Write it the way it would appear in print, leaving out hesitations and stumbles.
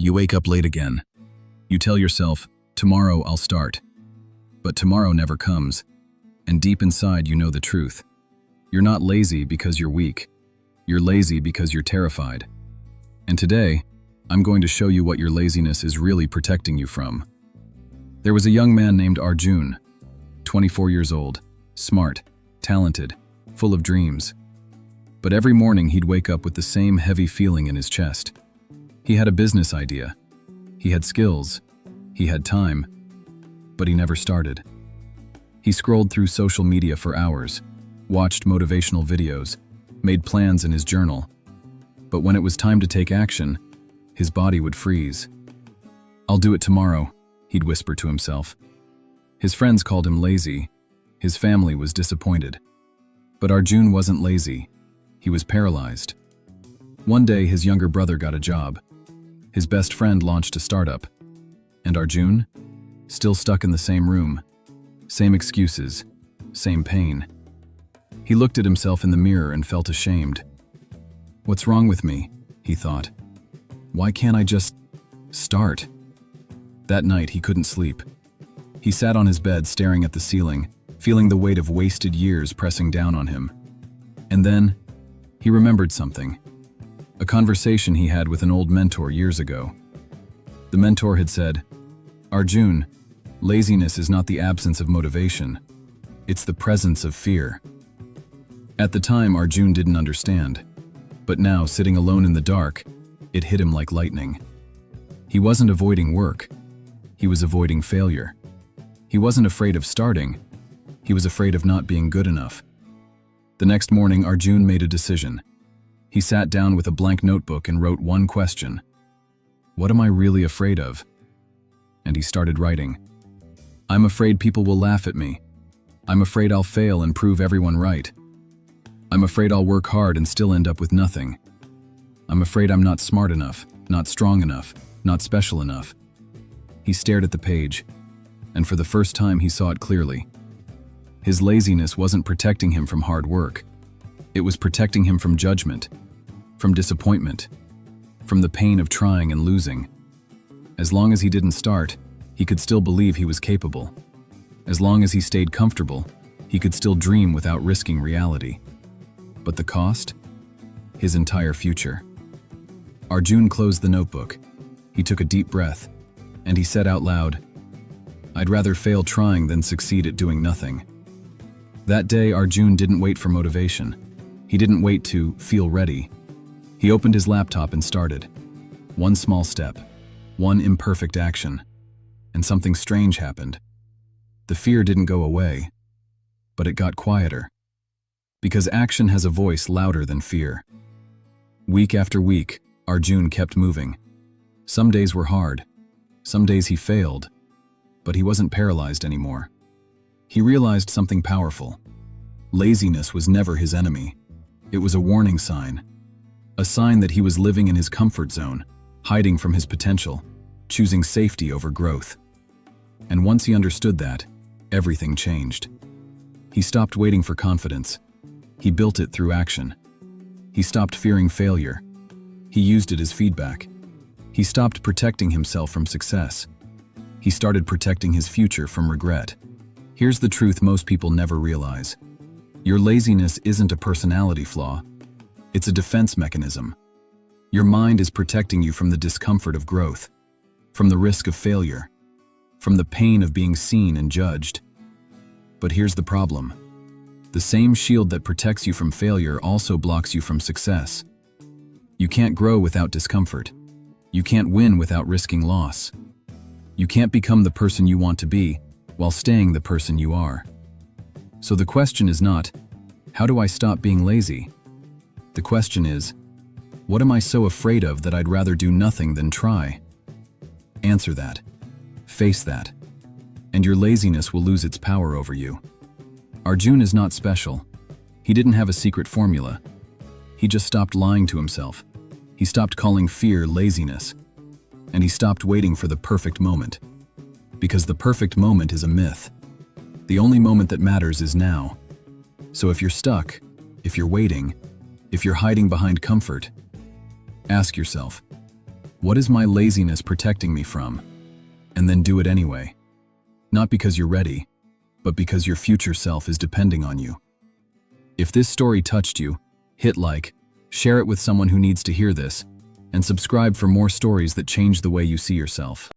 You wake up late again. You tell yourself, tomorrow I'll start. But tomorrow never comes, and deep inside you know the truth. You're not lazy because you're weak. You're lazy because you're terrified. And today, I'm going to show you what your laziness is really protecting you from. There was a young man named Arjun, 24 years old, smart, talented, full of dreams. But every morning he'd wake up with the same heavy feeling in his chest. He had a business idea. He had skills. He had time. But he never started. He scrolled through social media for hours, watched motivational videos, made plans in his journal. But when it was time to take action, his body would freeze. "I'll do it tomorrow," he'd whisper to himself. His friends called him lazy. His family was disappointed. But Arjun wasn't lazy. He was paralyzed. One day, his younger brother got a job. His best friend launched a startup. And Arjun? Still stuck in the same room. Same excuses. Same pain. He looked at himself in the mirror and felt ashamed. "What's wrong with me?" he thought. "Why can't I just start?" That night, he couldn't sleep. He sat on his bed staring at the ceiling, feeling the weight of wasted years pressing down on him. And then, he remembered something. A conversation he had with an old mentor years ago. The mentor had said, "Arjun, laziness is not the absence of motivation. It's the presence of fear." At the time, Arjun didn't understand. But now, sitting alone in the dark, it hit him like lightning. He wasn't avoiding work. He was avoiding failure. He wasn't afraid of starting. He was afraid of not being good enough. The next morning, Arjun made a decision. He sat down with a blank notebook and wrote one question. "What am I really afraid of?" And he started writing. "I'm afraid people will laugh at me. I'm afraid I'll fail and prove everyone right. I'm afraid I'll work hard and still end up with nothing. I'm afraid I'm not smart enough, not strong enough, not special enough." He stared at the page, and for the first time he saw it clearly. His laziness wasn't protecting him from hard work. It was protecting him from judgment, from disappointment, from the pain of trying and losing. As long as he didn't start, he could still believe he was capable. As long as he stayed comfortable, he could still dream without risking reality. But the cost? His entire future. Arjun closed the notebook. He took a deep breath, and he said out loud, "I'd rather fail trying than succeed at doing nothing." That day, Arjun didn't wait for motivation. He didn't wait to feel ready. He opened his laptop and started. One small step, one imperfect action, and something strange happened. The fear didn't go away, but it got quieter. Because action has a voice louder than fear. Week after week, Arjun kept moving. Some days were hard. Some days he failed, but he wasn't paralyzed anymore. He realized something powerful. Laziness was never his enemy. It was a warning sign. A sign that he was living in his comfort zone, hiding from his potential, choosing safety over growth. And once he understood that, everything changed. He stopped waiting for confidence. He built it through action. He stopped fearing failure. He used it as feedback. He stopped protecting himself from success. He started protecting his future from regret. Here's the truth most people never realize. Your laziness isn't a personality flaw. It's a defense mechanism. Your mind is protecting you from the discomfort of growth, from the risk of failure, from the pain of being seen and judged. But here's the problem. The same shield that protects you from failure also blocks you from success. You can't grow without discomfort. You can't win without risking loss. You can't become the person you want to be while staying the person you are. So the question is not, how do I stop being lazy? The question is, what am I so afraid of that I'd rather do nothing than try? Answer that. Face that. And your laziness will lose its power over you. Arjun is not special. He didn't have a secret formula. He just stopped lying to himself. He stopped calling fear laziness. And he stopped waiting for the perfect moment. Because the perfect moment is a myth. The only moment that matters is now. So if you're stuck, if you're waiting, if you're hiding behind comfort, ask yourself, What is my laziness protecting me from? And then do it anyway. Not because you're ready, but because your future self is depending on you. If this story touched you, hit like, share it with someone who needs to hear this, and subscribe for more stories that change the way you see yourself.